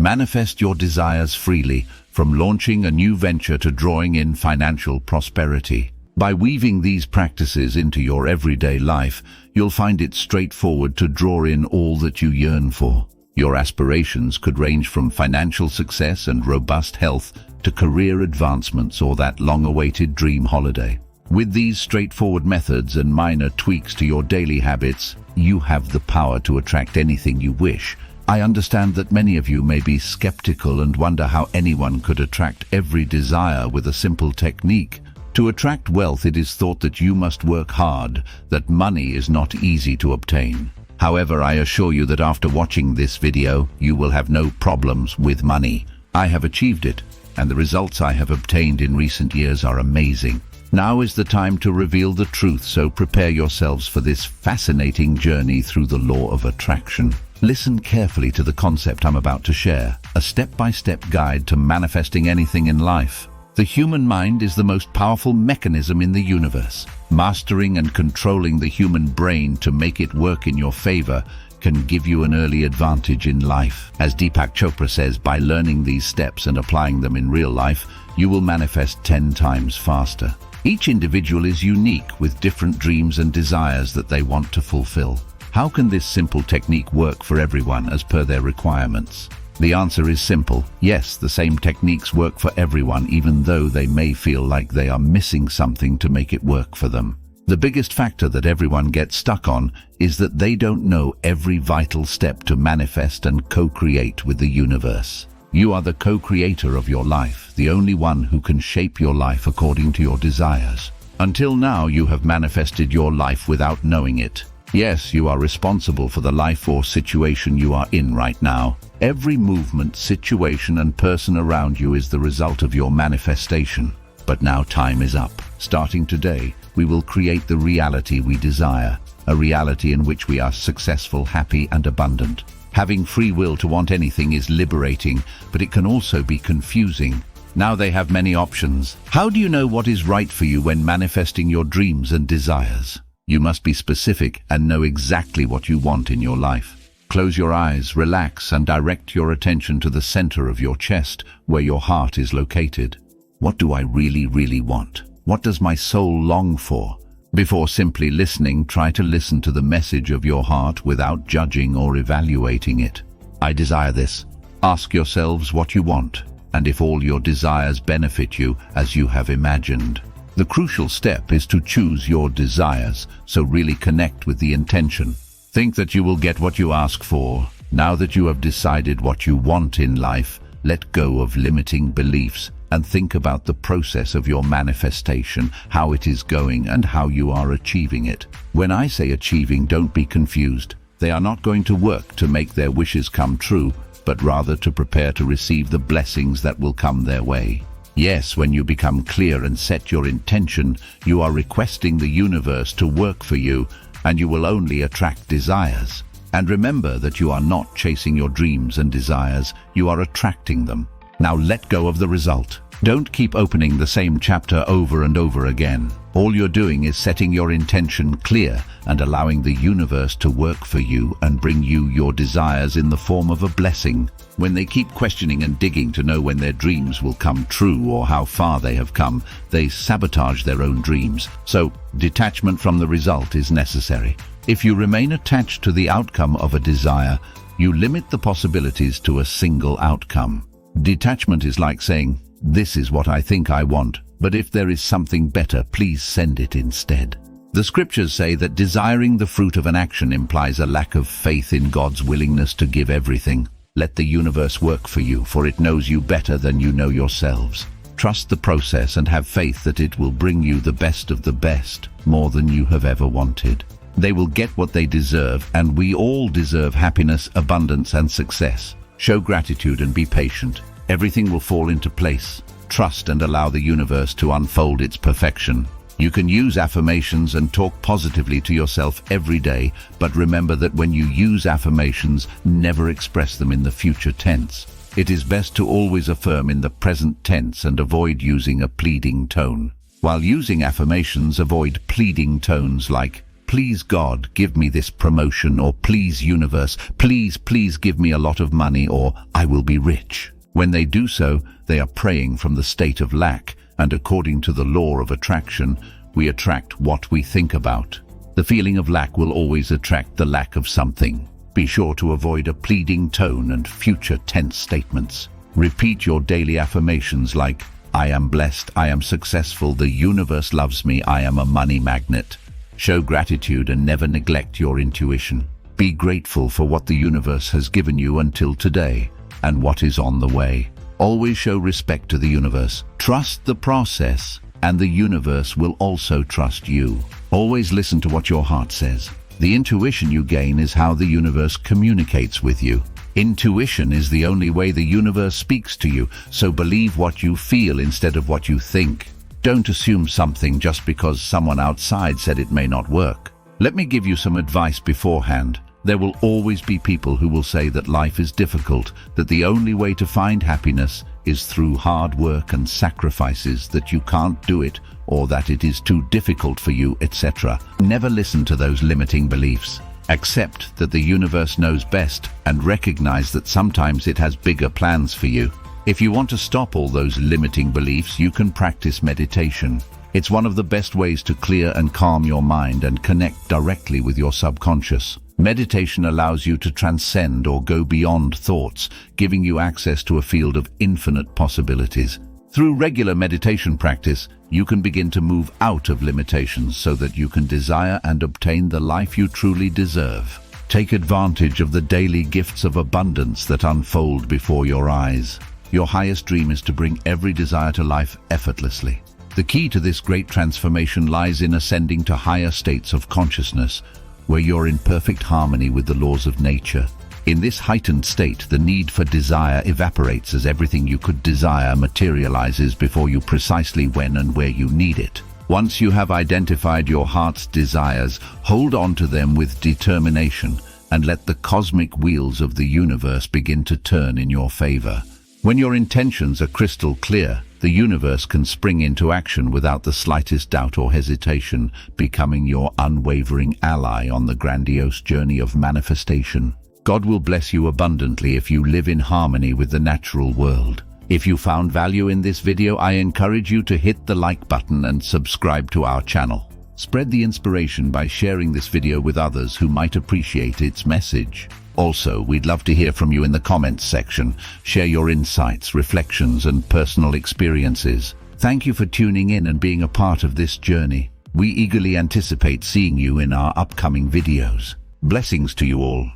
Manifest your desires freely, from launching a new venture to drawing in financial prosperity. By weaving these practices into your everyday life, you'll find it straightforward to draw in all that you yearn for. Your aspirations could range from financial success and robust health to career advancements or that long-awaited dream holiday. With these straightforward methods and minor tweaks to your daily habits, you have the power to attract anything you wish. I understand that many of you may be skeptical and wonder how anyone could attract every desire with a simple technique. To attract wealth, it is thought that you must work hard, that money is not easy to obtain. However, I assure you that after watching this video, you will have no problems with money. I have achieved it, and the results I have obtained in recent years are amazing. Now is the time to reveal the truth, so prepare yourselves for this fascinating journey through the law of attraction. Listen carefully to the concept I'm about to share, a step-by-step guide to manifesting anything in life. The human mind is the most powerful mechanism in the universe. Mastering and controlling the human brain to make it work in your favor can give you an early advantage in life. As Deepak Chopra says, by learning these steps and applying them in real life, you will manifest 10 times faster. Each individual is unique with different dreams and desires that they want to fulfill. How can this simple technique work for everyone as per their requirements? The answer is simple. Yes, the same techniques work for everyone, even though they may feel like they are missing something to make it work for them. The biggest factor that everyone gets stuck on is that they don't know every vital step to manifest and co-create with the universe. You are the co-creator of your life, the only one who can shape your life according to your desires. Until now, you have manifested your life without knowing it. Yes, you are responsible for the life or situation you are in right now. Every movement, situation, and person around you is the result of your manifestation. But now time is up. Starting today, we will create the reality we desire, a reality in which we are successful, happy, and abundant. Having free will to want anything is liberating, but it can also be confusing. Now they have many options. How do you know what is right for you when manifesting your dreams and desires? You must be specific and know exactly what you want in your life. Close your eyes, relax, and direct your attention to the center of your chest, where your heart is located. What do I really want? What does my soul long for? Before simply listening, try to listen to the message of your heart without judging or evaluating it. I desire this. Ask yourselves what you want, and if all your desires benefit you as you have imagined. The crucial step is to choose your desires, so really connect with the intention. Think that you will get what you ask for. Now that you have decided what you want in life, let go of limiting beliefs and think about the process of your manifestation, how it is going and how you are achieving it. When I say achieving, don't be confused. They are not going to work to make their wishes come true, but rather to prepare to receive the blessings that will come their way. Yes, when you become clear and set your intention, you are requesting the universe to work for you, and you will only attract desires. And remember that you are not chasing your dreams and desires, you are attracting them. Now let go of the result. Don't keep opening the same chapter over and over again. All you're doing is setting your intention clear and allowing the universe to work for you and bring you your desires in the form of a blessing. When they keep questioning and digging to know when their dreams will come true or how far they have come, they sabotage their own dreams. So, detachment from the result is necessary. If you remain attached to the outcome of a desire, you limit the possibilities to a single outcome. Detachment is like saying, "This is what I think I want, but if there is something better, please send it instead." The scriptures say that desiring the fruit of an action implies a lack of faith in God's willingness to give everything. Let the universe work for you, for it knows you better than you know yourselves. Trust the process and have faith that it will bring you the best of the best, more than you have ever wanted. They will get what they deserve, and we all deserve happiness, abundance, and success. Show gratitude and be patient. Everything will fall into place. Trust and allow the universe to unfold its perfection. You can use affirmations and talk positively to yourself every day, but remember that when you use affirmations, never express them in the future tense. It is best to always affirm in the present tense and avoid using a pleading tone. While using affirmations, avoid pleading tones like, Please God, give me this promotion, or please universe, please give me a lot of money, or I will be rich. When they do so, they are praying from the state of lack, and according to the law of attraction, we attract what we think about. The feeling of lack will always attract the lack of something. Be sure to avoid a pleading tone and future tense statements. Repeat your daily affirmations like, I am blessed, I am successful, the universe loves me, I am a money magnet. Show gratitude and never neglect your intuition. Be grateful for what the universe has given you until today and what is on the way. Always show respect to the universe. Trust the process, and the universe will also trust you. Always listen to what your heart says. The intuition you gain is how the universe communicates with you. Intuition is the only way the universe speaks to you, so believe what you feel instead of what you think. Don't assume something just because someone outside said it may not work. Let me give you some advice beforehand. There will always be people who will say that life is difficult, that the only way to find happiness is through hard work and sacrifices, that you can't do it, or that it is too difficult for you, etc. Never listen to those limiting beliefs. Accept that the universe knows best and recognize that sometimes it has bigger plans for you. If you want to stop all those limiting beliefs, you can practice meditation. It's one of the best ways to clear and calm your mind and connect directly with your subconscious. Meditation allows you to transcend or go beyond thoughts, giving you access to a field of infinite possibilities. Through regular meditation practice, you can begin to move out of limitations so that you can desire and obtain the life you truly deserve. Take advantage of the daily gifts of abundance that unfold before your eyes. Your highest dream is to bring every desire to life effortlessly. The key to this great transformation lies in ascending to higher states of consciousness, where you're in perfect harmony with the laws of nature. In this heightened state, the need for desire evaporates as everything you could desire materializes before you precisely when and where you need it. Once you have identified your heart's desires, hold on to them with determination and let the cosmic wheels of the universe begin to turn in your favor. When your intentions are crystal clear, the universe can spring into action without the slightest doubt or hesitation, becoming your unwavering ally on the grandiose journey of manifestation. God will bless you abundantly if you live in harmony with the natural world. If you found value in this video, I encourage you to hit the like button and subscribe to our channel. Spread the inspiration by sharing this video with others who might appreciate its message. Also, we'd love to hear from you in the comments section. Share your insights, reflections, and personal experiences. Thank you for tuning in and being a part of this journey. We eagerly anticipate seeing you in our upcoming videos. Blessings to you all.